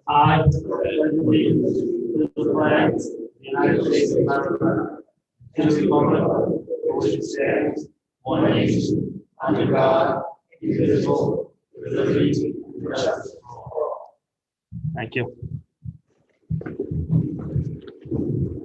I pledge allegiance to the flag of the United States of America, and to the republic for which it stands, one nation, under God, indivisible, with liberty and justice for all. Thank you.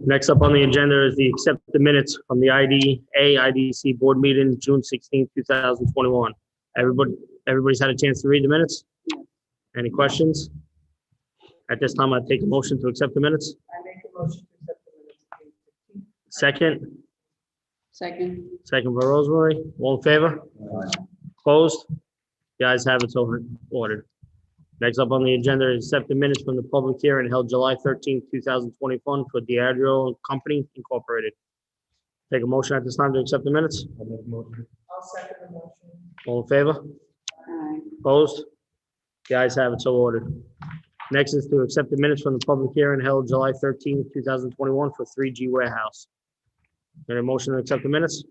Next up on the agenda is the accept the minutes from the IDC board meeting, June 16, 2021. Everybody's had a chance to read the minutes? Any questions? At this time, I'd take a motion to accept the minutes. I make a motion to accept the minutes of June 15th. Second, Second. by Rosemary. All in favor? Opposed? The ayes have it, so ordered. Next up on the agenda is accept the minutes from the public hearing held July 13, 2021 for Diageo Company Incorporated. Take a motion at this time to accept the minutes. I'll second the motion. All in favor? Aye. Opposed? The ayes have it, so ordered. Next is to accept the minutes from the public hearing held July 13, 2021 for 3G Warehouse. Any motion to accept the minutes?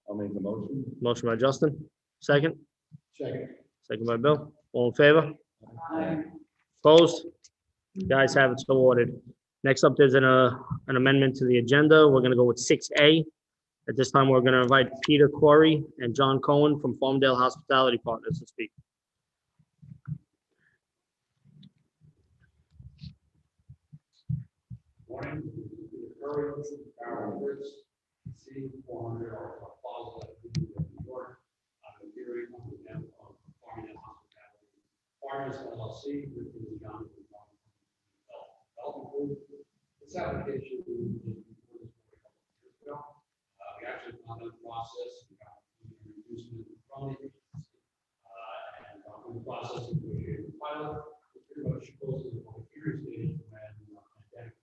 I'll make the motion. Motion by Justin. Second. Second. Second by Bill. All in favor? Aye. Opposed? The ayes have it, so ordered. Next up, there's an amendment to the agenda. We're gonna go with 6A. At this time, we're gonna invite Peter Corey and John Cohen from Farmdale Hospitality Partners to speak. Morning, Curry, Carol Woods, C400 Plaza, New York. I'm appearing on behalf of Farmington Hospitality Partners LLC, which is John Development Group. This application is before this board a couple of years ago. We actually found the process, we got reducement from the agency, and in the process of negotiating the pilot, it pretty much goes to the public hearing stage when pandemic.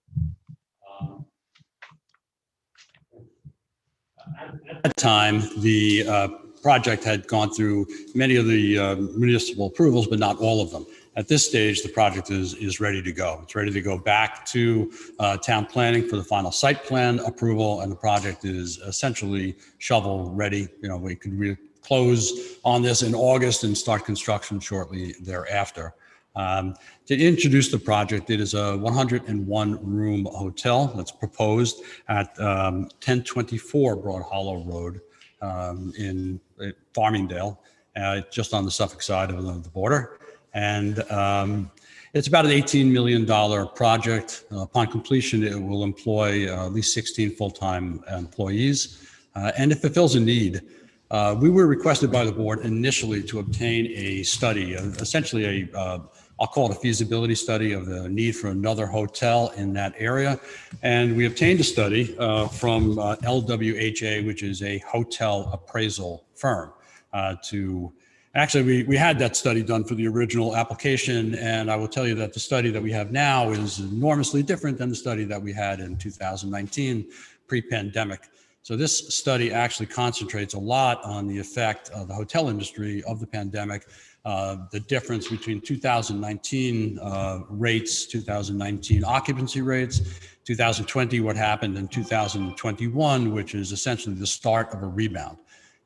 At that time, the project had gone through many of the municipal approvals, but not all of them. At this stage, the project is ready to go. It's ready to go back to town planning for the final site plan approval, and the project is essentially shovel ready. You know, we could close on this in August and start construction shortly thereafter. To introduce the project, it is a 101-room hotel that's proposed at 1024 Broad Hollow Road in Farmingdale, just on the Suffolk side of the border. And it's about an $18 million project. Upon completion, it will employ at least 16 full-time employees. And it fulfills a need. We were requested by the board initially to obtain a study, essentially I'll call it a feasibility study of the need for another hotel in that area. And we obtained a study from LWHA, which is a hotel appraisal firm. Actually, we had that study done for the original application. And I will tell you that the study that we have now is enormously different than the study that we had in 2019, pre-pandemic. So this study actually concentrates a lot on the effect of the hotel industry of the pandemic, the difference between 2019 rates, 2019 occupancy rates, 2020, what happened in 2021, which is essentially the start of a rebound.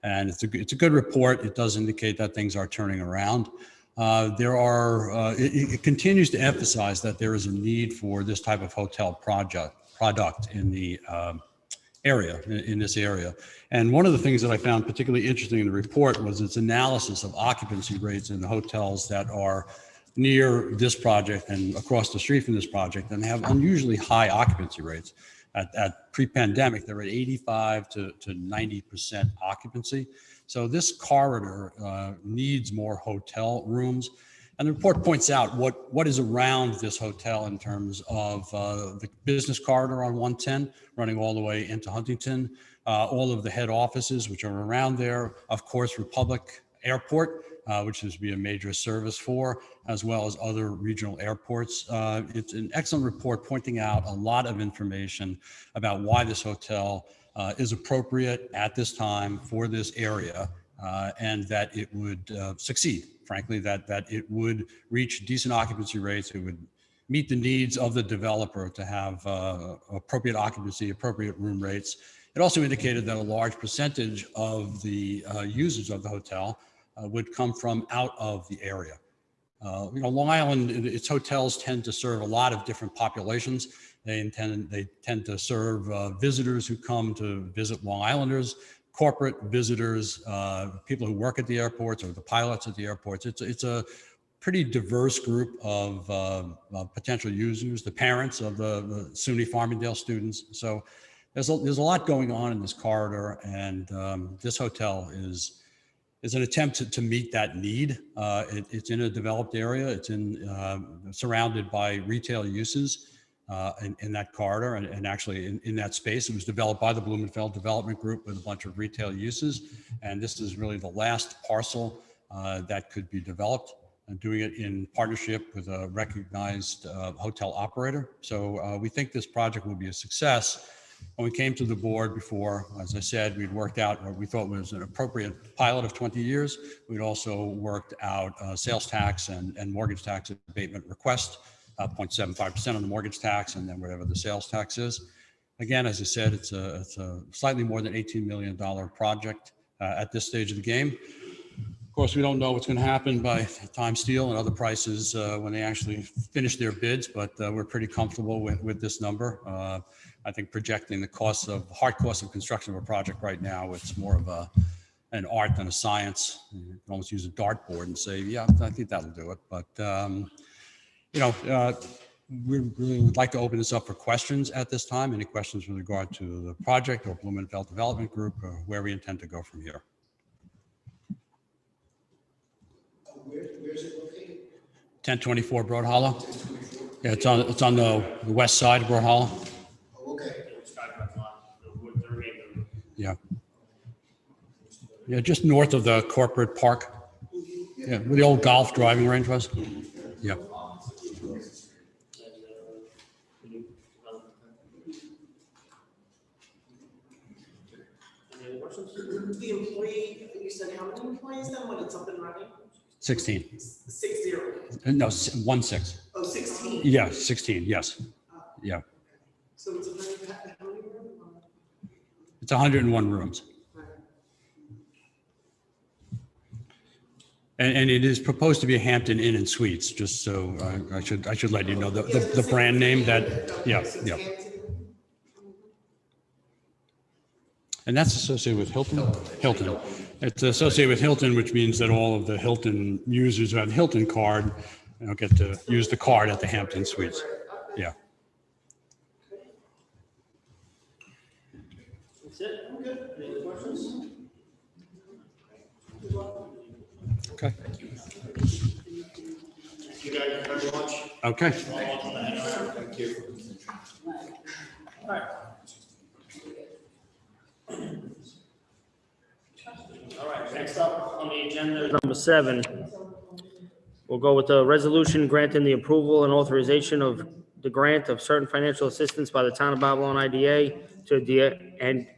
And it's a good report. It does indicate that things are turning around. It continues to emphasize that there is a need for this type of hotel product in the area, in this area. And one of the things that I found particularly interesting in the report was its analysis of occupancy rates in the hotels that are near this project and across the street from this project and have unusually high occupancy rates. At pre-pandemic, they're at 85 to 90% occupancy. So this corridor needs more hotel rooms. And the report points out what is around this hotel in terms of the business corridor on 110, running all the way into Huntington, all of the head offices, which are around there, of course, Republic airport, which is to be a major service for, as well as other regional airports. It's an excellent report pointing out a lot of information about why this hotel is appropriate at this time for this area, and that it would succeed, frankly, that it would reach decent occupancy rates. It would meet the needs of the developer to have appropriate occupancy, appropriate room rates. It also indicated that a large percentage of the users of the hotel would come from out of the area. Long Island, its hotels tend to serve a lot of different populations. They tend to serve visitors who come to visit Long Islanders, corporate visitors, people who work at the airports or the pilots at the airports. It's a pretty diverse group of potential users, the parents of the SUNY Farmingdale students. So there's a lot going on in this corridor, and this hotel is an attempt to meet that need. It's in a developed area. It's surrounded by retail uses in that corridor, and actually in that space. It was developed by the Blumenfeld Development Group with a bunch of retail uses, and this is really the last parcel that could be developed, and doing it in partnership with a recognized hotel operator. So we think this project will be a success. When we came to the board before, as I said, we'd worked out what we thought was an appropriate pilot of 20 years. We'd also worked out sales tax and mortgage tax abatement request, 0.75% on the mortgage tax, and then whatever the sales tax is. Again, as I said, it's a slightly more than $18 million project at this stage of the game. Of course, we don't know what's going to happen by the time steel and other prices when they actually finish their bids, but we're pretty comfortable with this number. I think projecting the hard cost of construction of a project right now, it's more of an art than a science. You can almost use a dartboard and say, yeah, I think that'll do it. But, we really would like to open this up for questions at this time. Any questions with regard to the project or Blumenfeld Development Group, or where we intend to go from here? Where's it located? 1024 Broad Hollow. Yeah, it's on the west side of Broad Hollow. Oh, okay. Yeah. Yeah, just north of the corporate park. Yeah, where the old golf driving range was. Yeah. The employee, you said how many employees then when it's up and running? 16. 60. No, 16. Oh, 16. Yeah, 16. Yes. Yeah. So it's how many rooms? It's 101 rooms. And it is proposed to be a Hampton Inn and Suites, just so I should let you know the brand name that, yeah. And that's associated with Hilton. Hilton. It's associated with Hilton, which means that all of the Hilton users who have the Hilton card, get to use the card at the Hampton Suites. Yeah. That's it. I'm good. Any other questions? Okay. Thank you guys very much. Okay. Thank you. All right. All right, next up on the agenda is number 7. We'll go with the resolution granting the approval and authorization of the grant of certain financial assistance by the Town of Babylon IDA to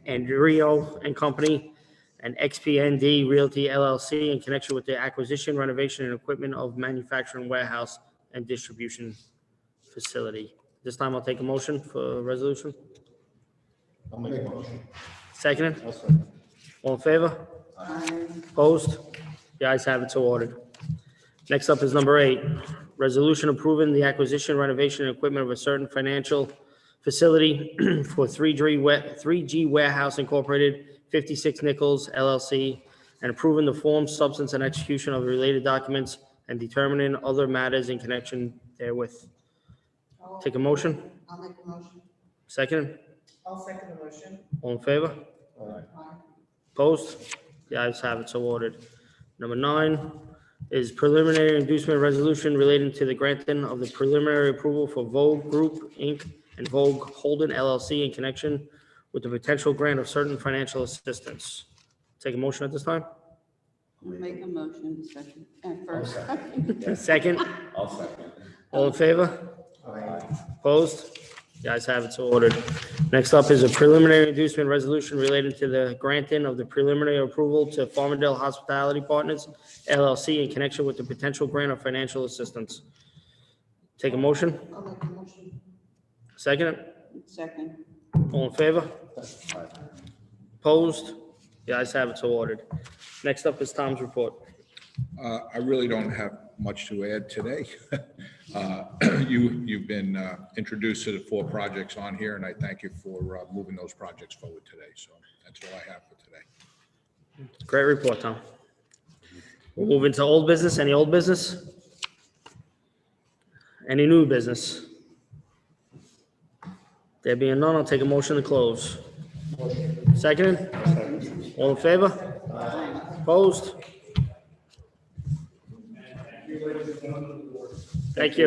Andrio and Company and XPND Realty LLC in connection with the acquisition, renovation, and equipment of manufacturing warehouse and distribution facility. This time I'll take a motion for a resolution. I'll make a motion. Seconded? I'll second. All in favor? Opposed? The ayes have it, so ordered. Next up is number 8, resolution approving the acquisition, renovation, and equipment of a certain financial facility for 3G Warehouse Incorporated, 56 Nichols LLC, and approving the form, substance, and execution of the related documents and determining other matters in connection therewith. Take a motion. I'll make a motion. Second. I'll second the motion. All in favor? All right. Opposed? The ayes have it, so ordered. Number 9 is preliminary inducement resolution relating to the granting of the preliminary approval for Vogue Group, Inc. and Vogue Holden LLC in connection with the potential grant of certain financial assistance. Take a motion at this time? Make a motion, second, first. Second, I'll second. all in favor? Opposed? The ayes have it, so ordered. Next up is a preliminary inducement resolution relating to the granting of the preliminary approval to Farmingdale Hospitality Partners LLC in connection with the potential grant of financial assistance. Take a motion? I'll make a motion. Second, Second. all in favor? Opposed? The ayes have it, so ordered. Next up is Tom's report. I really don't have much to add today. You've been introduced to the 4 projects on here, and I thank you for moving those projects forward today. So that's all I have for today. Great report, Tom. We'll move into old business. Any old business? Any new business? There being none, I'll take a motion to close. Second? All in favor? Opposed? Thank you.